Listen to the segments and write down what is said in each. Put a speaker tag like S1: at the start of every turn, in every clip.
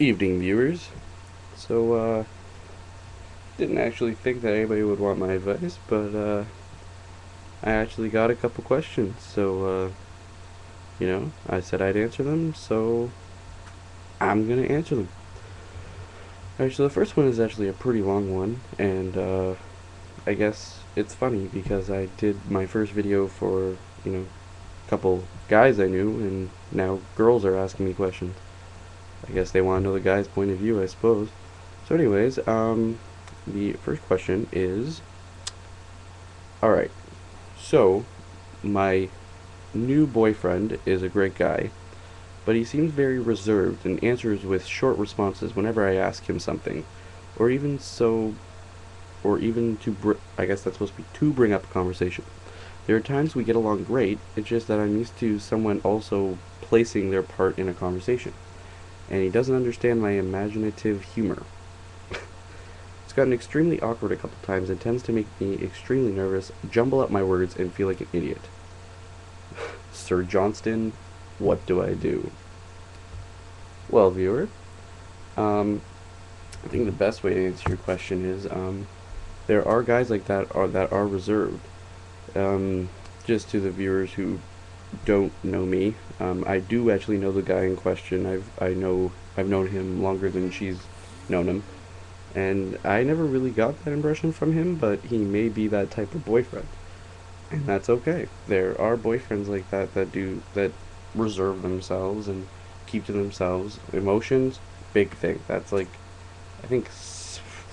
S1: Evening, viewers. Didn't actually think that anybody would want my advice, but I actually got a couple questions. I said I'd answer them, so I'm gonna answer them. Alright, so the first one is actually a pretty long one, and I guess it's funny because I did my first video for, a couple guys I knew, and now girls are asking me questions. I guess they want to know the guy's point of view, I suppose. So anyways, the first question is, alright, so my new boyfriend is a great guy, but he seems very reserved and answers with short responses whenever I ask him something, or even so, or even I guess that's supposed to be to bring up a conversation. There are times we get along great, it's just that I'm used to someone also placing their part in a conversation, and he doesn't understand my imaginative humor. It's gotten extremely awkward a couple times and tends to make me extremely nervous, jumble up my words, and feel like an idiot. Sir Johnston, what do I do? Well, viewer, I think the best way to answer your question is there are guys like that are reserved. Just to the viewers who don't know me, I do actually know the guy in question. I've known him longer than she's known him, and I never really got that impression from him. But he may be that type of boyfriend, and that's okay. There are boyfriends like that reserve themselves and keep to themselves. Emotions, big thing. That's like, I think,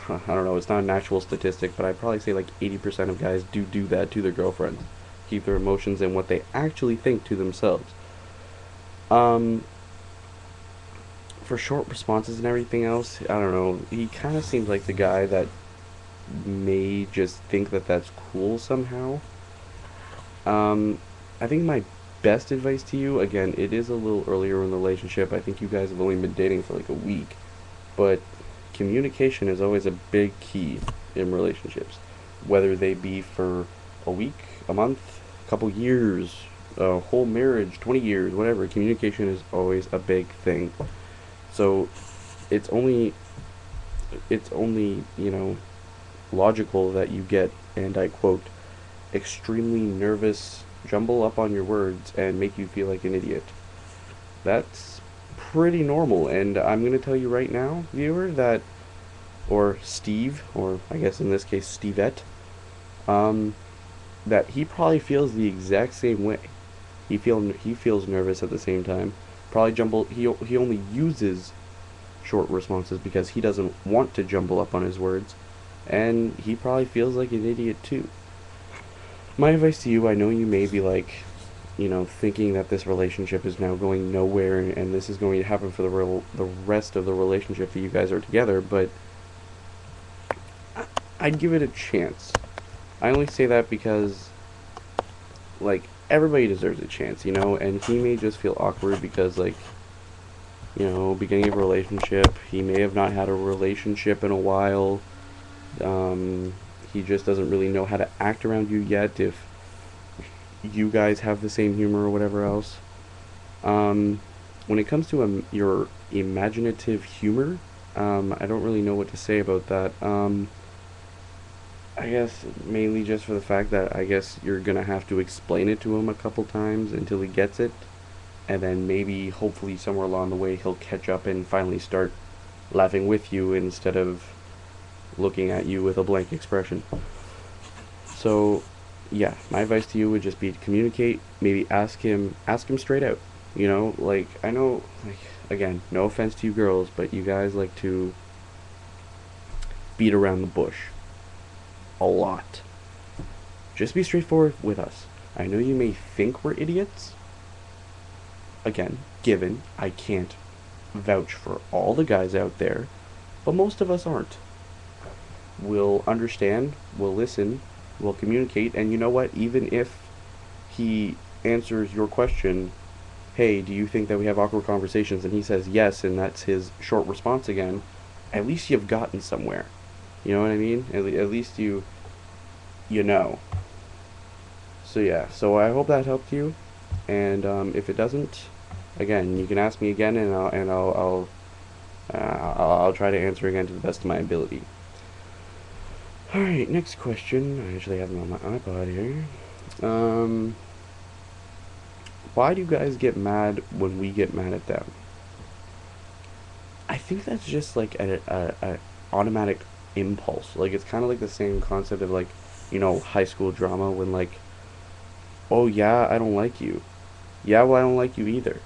S1: I don't know, it's not an actual statistic, but I'd probably say like 80% of guys do that to their girlfriends. Keep their emotions and what they actually think to themselves. Um, for short responses and everything else, I don't know. He kind of seems like the guy that may just think that that's cool somehow. Um, I think my best advice to you, again, it is a little earlier in the relationship. I think you guys have only been dating for like a week, but communication is always a big key in relationships, whether they be for a week, a month, a couple years, a whole marriage, 20 years, whatever. Communication is always a big thing. So it's only logical that you get, and I quote, extremely nervous, jumble up on your words, and make you feel like an idiot. That's pretty normal, and I'm going to tell you right now, viewer, that, or Steve, or I guess in this case Stevette, um, that he probably feels the exact same way. He feels nervous at the same time. Probably jumble. He only uses short responses because he doesn't want to jumble up on his words, and he probably feels like an idiot too. My advice to you, I know you may be like, thinking that this relationship is now going nowhere and this is going to happen for the rest of the relationship that you guys are together, but I'd give it a chance. I only say that because, like, everybody deserves a chance, and he may just feel awkward because, like, beginning of a relationship, he may have not had a relationship in a while. He just doesn't really know how to act around you yet if you guys have the same humor or whatever else. When it comes to your imaginative humor, I don't really know what to say about that. I guess mainly just for the fact that I guess you're gonna have to explain it to him a couple times until he gets it, and then maybe hopefully somewhere along the way he'll catch up and finally start laughing with you instead of looking at you with a blank expression. So, yeah, my advice to you would just be to communicate. Maybe ask him straight out. Like, I know, like, again, no offense to you girls, but you guys like to beat around the bush a lot. Just be straightforward with us. I know you may think we're idiots. Again, given I can't vouch for all the guys out there, but most of us aren't. We'll understand, we'll listen, we'll communicate, and you know what? Even if he answers your question, hey, do you think that we have awkward conversations, and he says yes, and that's his short response again, at least you've gotten somewhere. You know what I mean? At least you know. So yeah, so I hope that helped you, and if it doesn't, again, you can ask me again, and I'll I'll try to answer again to the best of my ability. Alright, next question. I actually have them on my iPod here. Why do guys get mad when we get mad at them? I think that's just like a automatic impulse. Like, it's kind of like the same concept of, like, high school drama when, like, oh yeah, I don't like you. Yeah, well, I don't like you either.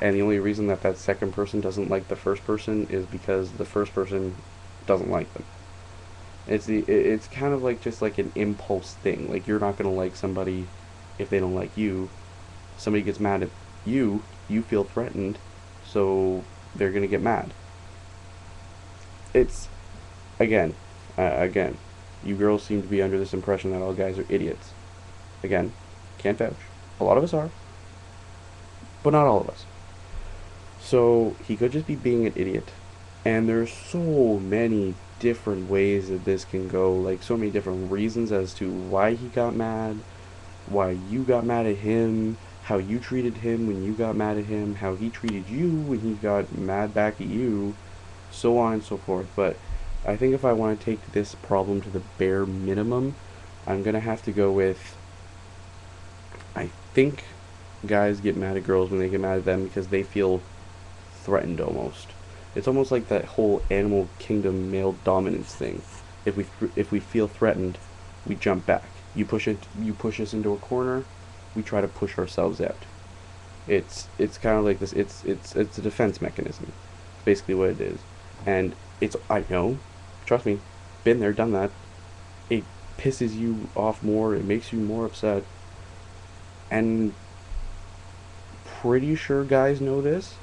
S1: And the only reason that that second person doesn't like the first person is because the first person doesn't like them. It's kind of like just like an impulse thing. Like, you're not gonna like somebody if they don't like you. Somebody gets mad at you feel threatened, so they're gonna get mad. It's again, again, you girls seem to be under this impression that all guys are idiots. Again, can't vouch. A lot of us are, but not all of us. So he could just be being an idiot. And there's so many different ways that this can go, like so many different reasons as to why he got mad, why you got mad at him, how you treated him when you got mad at him, how he treated you when he got mad back at you, so on and so forth. But I think if I want to take this problem to the bare minimum, I'm going to have to go with, I think guys get mad at girls when they get mad at them because they feel threatened almost. It's almost like that whole animal kingdom male dominance thing. If we feel threatened, we jump back. You push us into a corner, we try to push ourselves out. It's kind of like this. It's a defense mechanism. It's basically what it is. And I know, trust me, been there, done that. It pisses you off more. It makes you more upset. And pretty sure guys know this.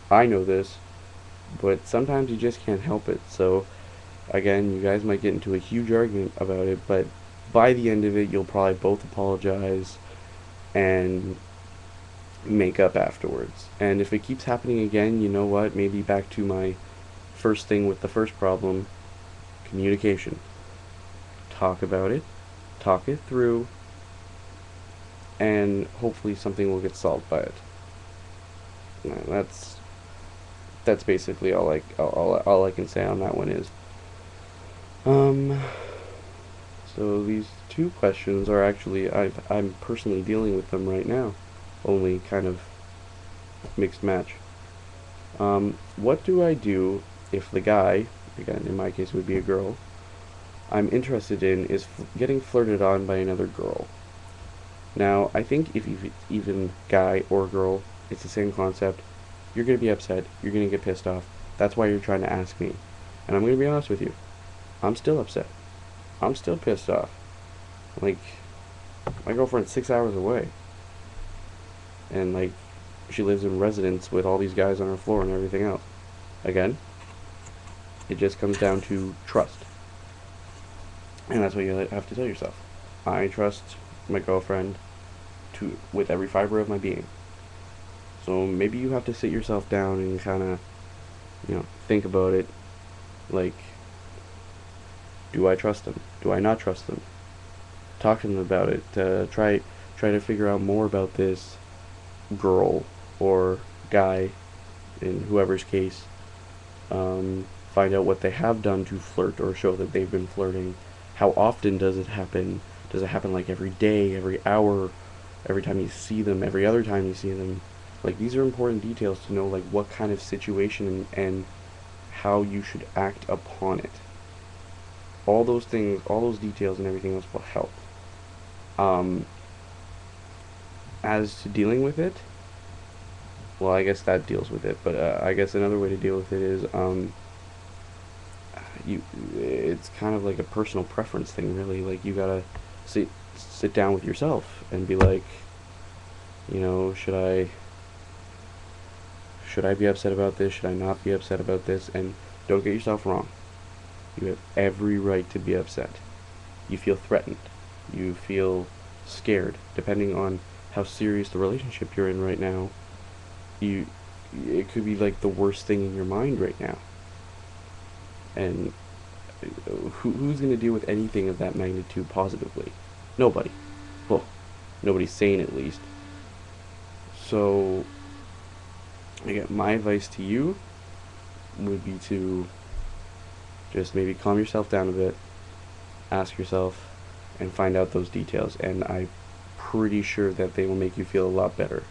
S1: I know this, but sometimes you just can't help it. So again, you guys might get into a huge argument about it, but by the end of it, you'll probably both apologize and make up afterwards. And if it keeps happening again, you know what? Maybe back to my first thing with the first problem, communication. Talk about it, talk it through, and hopefully something will get solved by it. That's basically all I can say on that one is. Um, so these two questions are actually I'm personally dealing with them right now, only kind of mixed match. What do I do if the guy, again in my case it would be a girl, I'm interested in is getting flirted on by another girl? Now I think if even guy or girl, it's the same concept. You're going to be upset. You're going to get pissed off. That's why you're trying to ask me. And I'm going to be honest with you. I'm still upset. I'm still pissed off. Like, my girlfriend's 6 hours away. And, like, she lives in residence with all these guys on her floor and everything else. Again, it just comes down to trust. And that's what you have to tell yourself. I trust my girlfriend with every fiber of my being. So maybe you have to sit yourself down and kind of, think about it. Like, do I trust them? Do I not trust them? Talk to them about it. Try to figure out more about this girl or guy, in whoever's case. Find out what they have done to flirt or show that they've been flirting. How often does it happen? Does it happen like every day, every hour, every time you see them, every other time you see them? Like, these are important details to know, like, what kind of situation and how you should act upon it. All those things, all those details and everything else will help. As to dealing with it, well, I guess that deals with it, but I guess another way to deal with it is, it's kind of like a personal preference thing, really. Like, you gotta sit down with yourself and be like, should I be upset about this? Should I not be upset about this? And don't get yourself wrong. You have every right to be upset. You feel threatened. You feel scared. Depending on how serious the relationship you're in right now, it could be like the worst thing in your mind right now. And who's going to deal with anything of that magnitude positively? Nobody. Well, nobody's sane, at least. So, again, my advice to you, would be to just maybe calm yourself down a bit, ask yourself, and find out those details, and I'm pretty sure that they will make you feel a lot better.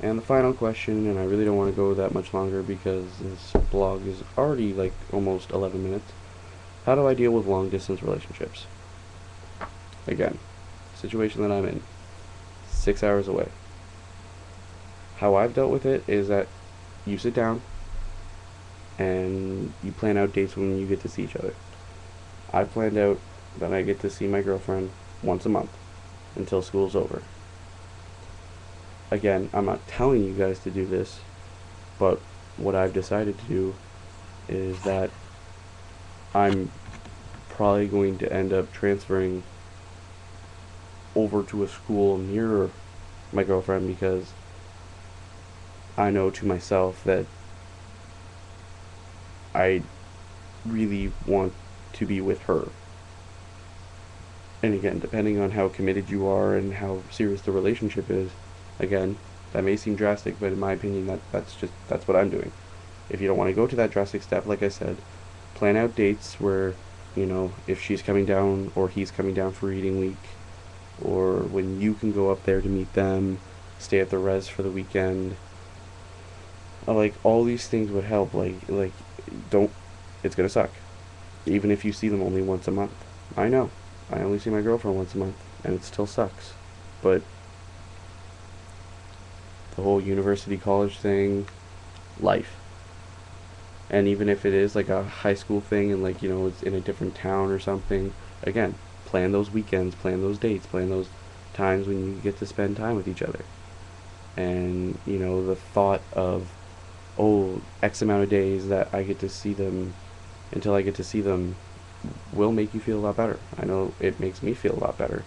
S1: And the final question, and I really don't want to go that much longer because this blog is already like almost 11 minutes. How do I deal with long distance relationships? Again, situation that I'm in, 6 hours away. How I've dealt with it is that you sit down and you plan out dates when you get to see each other. I've planned out that I get to see my girlfriend once a month until school's over. Again, I'm not telling you guys to do this, but what I've decided to do is that I'm probably going to end up transferring over to a school near my girlfriend because I know to myself that I really want to be with her. And again, depending on how committed you are and how serious the relationship is, again, that may seem drastic, but in my opinion, that's what I'm doing. If you don't want to go to that drastic step, like I said, plan out dates where, you know, if she's coming down or he's coming down for reading week, or when you can go up there to meet them, stay at the res for the weekend. Like, all these things would help. Like, don't, it's gonna suck. Even if you see them only once a month. I know. I only see my girlfriend once a month, and it still sucks. But the whole university college thing, life. And even if it is like a high school thing and, like, you know, it's in a different town or something, again, plan those weekends, plan those dates, plan those times when you get to spend time with each other. And, you know, the thought of, oh, X amount of days that I get to see them until I get to see them will make you feel a lot better. I know it makes me feel a lot better.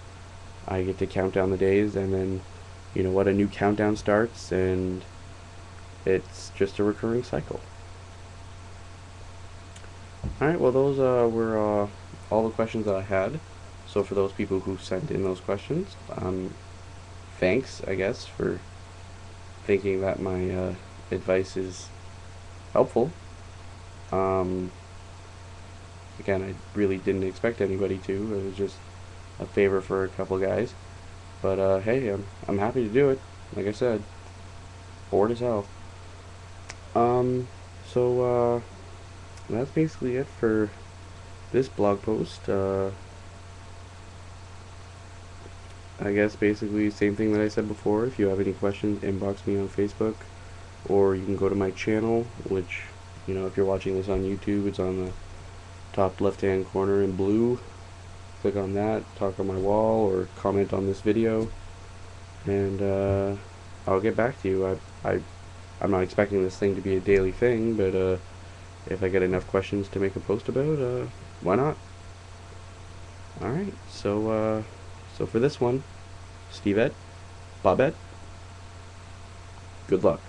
S1: I get to count down the days, and then, you know what, a new countdown starts, and it's just a recurring cycle. Alright, well, those were all the questions that I had. So for those people who sent in those questions, thanks, I guess, for thinking that my advice is helpful. Again, I really didn't expect anybody to. It was just a favor for a couple guys. But hey, I'm happy to do it. Like I said, bored as hell. So that's basically it for this blog post. I guess basically same thing that I said before. If you have any questions, inbox me on Facebook, or you can go to my channel, which, you know, if you're watching this on YouTube, it's on the top left hand corner in blue. Click on that, talk on my wall, or comment on this video, and I'll get back to you. I'm not expecting this thing to be a daily thing, but if I get enough questions to make a post about, why not? Alright, so for this one, Stevette, Bobette, good luck.